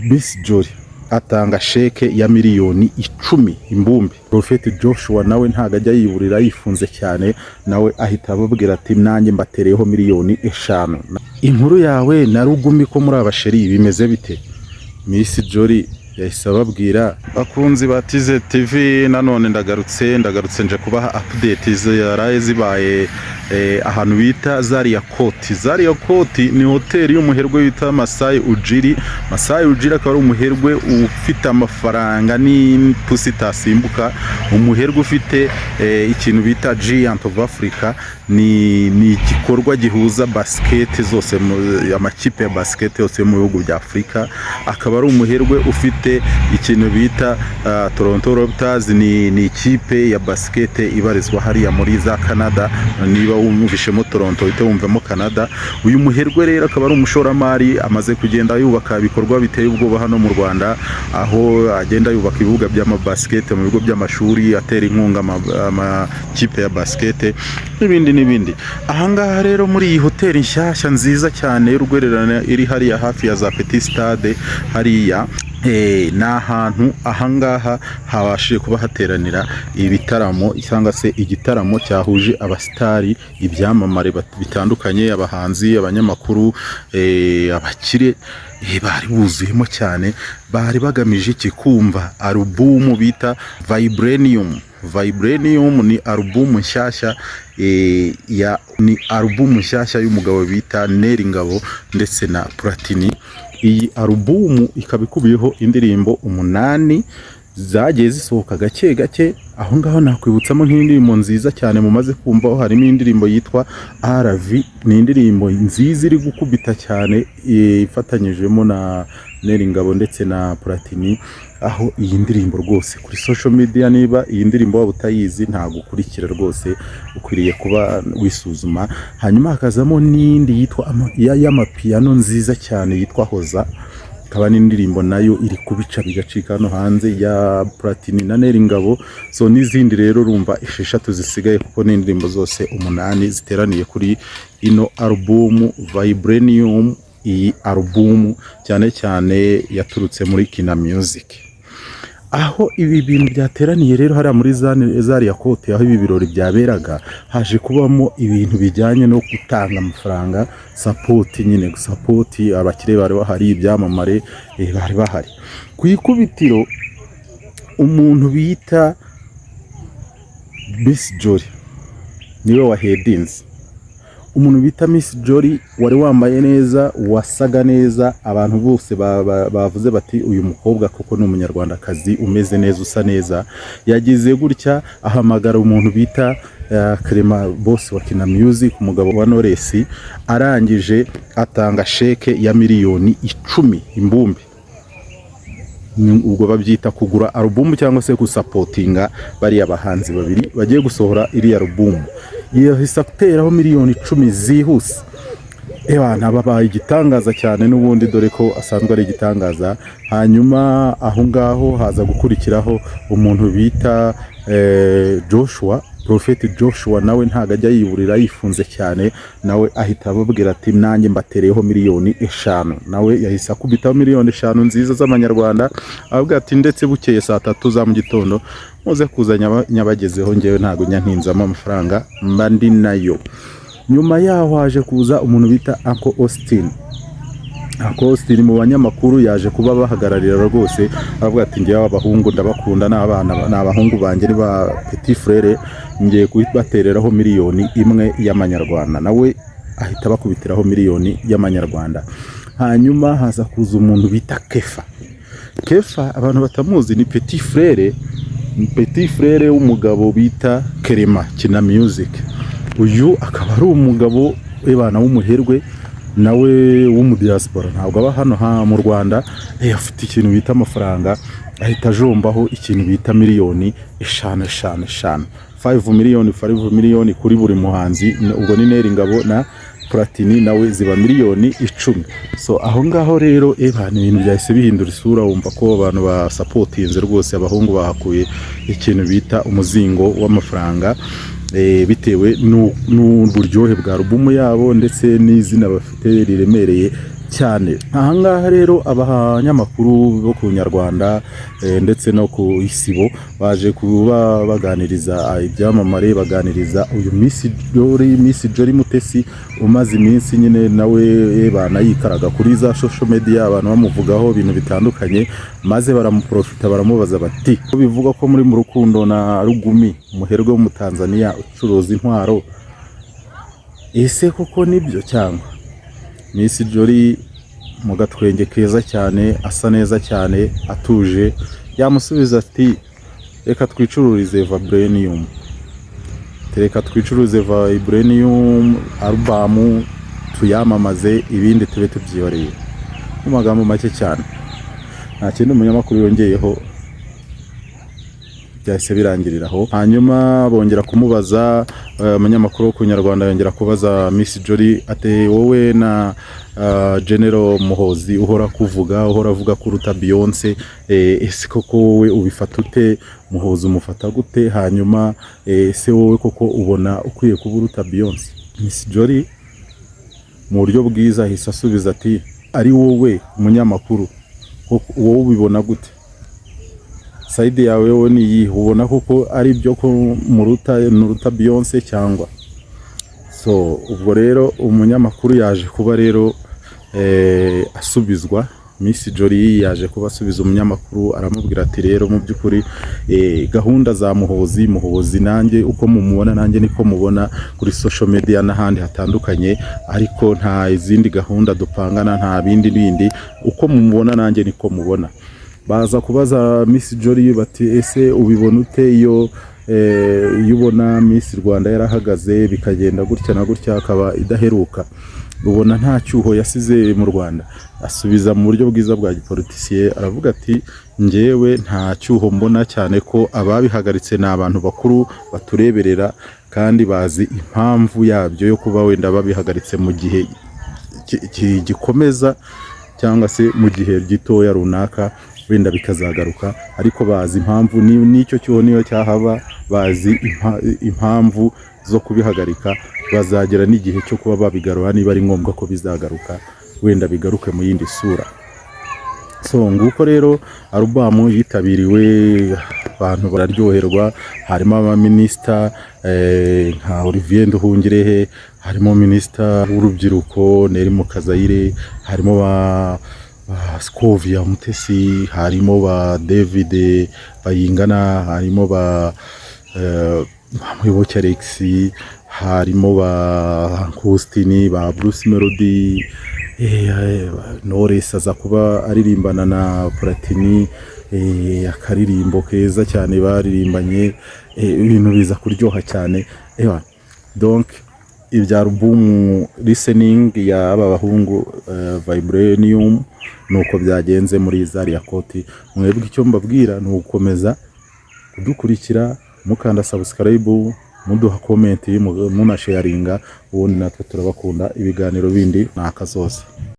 Miss Jolly atanga sheke ya miliyoni 10 imbumbi. Prophet Joshua nawe ntago ajya yiburira yifunze cyane, nawe ahita ababwira ati nanjye mbatereyeho miliyoni 5. Inkuru yawe na Rugumi ko muri abasheri bimeze bite? Miss Jolly yahise ababwira bakunzi batize TV, nanone ndagarutse nje kubaha update zaraye zibaye ahantu bita Zaria Court ni hoteli y'umuherwe bita Masai Ujiri akaba ari umuherwe ufite amafaranga ni pusi tasimbuka, umuherwe ufite ikintu bita Giant of Africa, ni igikorwa gihuza basket zose, amakipe ya basket yose mu bihugu bya Afrika. Akaba ari umuherwe ufite ikintu bita Toronto Raptors, ni ikipe ya basket ibarizwa hariya muri za Canada. Niba wumvishemo Toronto uhite wumvemo Canada. Uyu muherwe rero akaba ari umushoramari, amaze kugenda yubaka ibikorwa biteye ubwoba hano mu Rwanda, aho agenda yubaka ibibuga by'amabasket mu bigo by'amashuri, atera inkunga amakipe ya basket n'ibindi. Ahangaha rero muri iyi hoteli nshyashya nziza cyane y'urwererane iri hariya hafi ya za Petit Stade hariya, ni ahantu ahangaha habashije kuba hateranira ibitaramo cyangwa se igitaramo cyahuje abasitari, ibyamamare bitandukanye, abahanzi, abanyamakuru, abakire, bari buzuyemo cyane. Bari bagamije iki? Kumva alubumu bita Vibranium ni alubumu nshyashya y'umugabo bita Neri Ngabo ndetse na Platini. Iyi alubumu ikaba ikubiyeho indirimbo 8 zagiye zisohoka gake. Aho ngaho nakwibutsamo nk'indirimbo nziza cyane mumaze kumvaho, harimo indirimbo yitwa RV, ni indirimbo nziza iri gukubita cyane, ifatanyijemo na Neri Ngabo ndetse na Platini. Aho iyi ndirimbo rwose kuri social media, niba iyi ndirimbo waba utayizi ntago ukurikira rwose, ukwiriye kuba wisuzuma. Hanyuma hakazamo n'indi yitwa y'amapiano nziza cyane yitwa Hoza, akaba n'indirimbo nayo iri kubica bigacika hano hanze ya Platini na Neri Ngabo. So n'izindi rero urumva 6 zisigaye, kuko n'indirimbo zose 8 ziteraniye kuri ino alubumu Vibranium. Iyi alubumu cyane yaturutse muri Kina Music. Aho ibi bintu byateraniye rero hariya muri Zaria Court, aho ibi birori byaberaga, haje kubamo ibintu bijyanye no gutanga amafaranga, support abakire bari bahari, ibyamamare bari bahari. Ku ikubitiro umuntu bita Miss Jolly niwe wahedinze. Umuntu bita Miss Jolly wari wambaye neza, wasaga neza, abantu bose bavuze bati uyu mukobwa koko ni umunyarwandakazi umeze neza, usa neza. Yagize gutya ahamagara umuntu bita Clement boss wa Kina Music, umugabo wa Knowless, arangije atanga sheke ya miliyoni 10 imbumbi. Ubwo babyita kugura alubumu cyangwa se gusapotinga bari abahanzi babiri bagiye gusohora iri alubumu. Yahise ateraho miliyoni 10 zihuse. Babaye igitangaza cyane n'ubundi, dore ko asanzwe ari igitangaza. Hanyuma aho ngaho haza gukurikiraho umuntu bita Joshua, Prophet Joshua, nawe ntago ajya yiburira yifunze cyane, nawe ahita ababwira ati nanjye mbatereyeho miliyoni 5. Nawe yahise akubitaho miliyoni 5 nziza z'amanyarwanda, avuga ati ndetse bukeye saa 3 za mu gitondo muze kuzanya nyabagezeho, ngewe ntago nyantinzamo amafaranga mbandi nayo. Nyuma yaho haje kuza umuntu bita Uncle Austin mu banyamakuru, yaje kuba bahagararira rwose, avuga ati ngewe abahungu ndabakunda, n'abahungu banjye ni ba Petit Frere, ngiye kubatereraho miliyoni 1 y'amanyarwanda. Nawe ahita bakubitiraho miliyoni y'amanyarwanda. Hanyuma haza kuza umuntu bita Kefa, abantu batamuzi ni Petit Frere w'umugabo bita Clement Kina Music. Uyu akaba ari umugabo w'umuherwe, nawe w'umudiaspora, ntabwo aba hano mu Rwanda. Afite ikintu bita amafaranga, ahita ajombaho ikintu bita miliyoni 5 miliyoni kuri buri muhanzi. Ubwo ni Neri Ngabo na Platini nawe ziba miliyoni 10. So aho ngaho rero ibintu byahise bihindura isura, wumva ko abantu ba supportinze rwose, abahungu bahakuye ikintu bita umuzingo w'amafaranga, bitewe n'uburyohe bwa alubumu yabo ndetse n'izina bafite riremereye cyane. Ahangaha rero abanyamakuru bo ku Nyarwanda ndetse no ku Isibo baje kuba baganiriza ibyamamare, baganiriza uyu Miss Jolly Mutesi umaze iminsi nyine nawe banayikaraga kuri za social media, abantu bamuvugaho ibintu bitandukanye, maze baramuprofita baramubaza bati bivuga ko muri mu rukundo na Rugumi umuherwe wo mu Tanzania ucuruza intwaro, ese koko nibyo cyangwa? Miss Jolly mu gatwenge keza cyane, asa neza cyane, atuje, yamusubiza ati reka twicururize Vibranium, reka twicururize Vibranium album tuyamamaze, ibindi tube tubyiyoreye. Mu magambo make cyane, nta kintu umunyamakuru yongeyeho, byahise birangiriraho. Hanyuma bongera kumubaza, umunyamakuru wo ku Nyarwanda yongera kubaza Miss Jolly ati wowe na General Muhozi uhora avuga kuruta Beyonce, ese koko wowe ubifata ute? Muhozi umufata gute? Hanyuma ese wowe koko ubona ukwiye kuba uruta Beyonce? Miss Jolly mu buryo bwiza hisa asubiza ati ari wowe umunyamakuru, wowe ubibona gute? Side yawe wowe ni iyi, ubona koko ari byo ko muruta Beyonce cyangwa? So ubwo rero umunyamakuru yaje kuba rero asubizwa. Miss Jolly yaje kuba asubiza umunyamakuru, aramubwira ati rero mu by'ukuri gahunda za Muhozi nanjye uko mumubona nanjye niko mubona kuri social media n'ahandi hatandukanye, ariko nta izindi gahunda dupangana, nta bindi uko mumubona nanjye niko mubona. Baza kubaza Miss Jolly bati ese ubibona ute iyo ubona Miss Rwanda yarahagaze bikagenda gutya na gutya akaba idaheruka, ubona nta cyuho yasize mu Rwanda? Asubiza mu buryo bwiza bwa gipoliticiye, aravuga ati njyewe nta cyuho mbona, cyane ko ababihagaritse ni abantu bakuru batureberera kandi bazi impamvu yabyo yo kuba wenda babihagaritse mu gihe gikomeza cyangwa se mu gihe gitoya runaka wenda bikazagaruka, ariko bazi impamvu n'icyo cyuho niyo cyahaba, bazi impamvu zo kubihagarika, bazagera n'igihe cyo kuba babigarura niba ari ngombwa ko bizagaruka, wenda bigaruke mu yindi sura. So nguko rero album yitabiriwe, abantu bararyoherwa, harimo abaminisita nka Olivier Nduhungirehe, harimo minisita w'urubyiruko Neri Mukazayire, harimo ba Scovia Mutesi, harimo ba David Bayingana, harimo ba Muyoboke Alex, harimo ba Kustini, ba Bruce Melody, Knowless aza kuba aririmbana na Platini, akaririmbo keza cyane baririmbanye, ibintu biza kuryoha cyane. Donc ibya album listening ya aba bahungu Vibranium nuko byagenze muri Zaria Koti. Mwebwe icyo mbabwira ni ugukomeza kudukurikira, mukanda subscribe, muduha comment, munasharinga, ubundi natwe turabakunda. Ibiganiro bindi nakazose.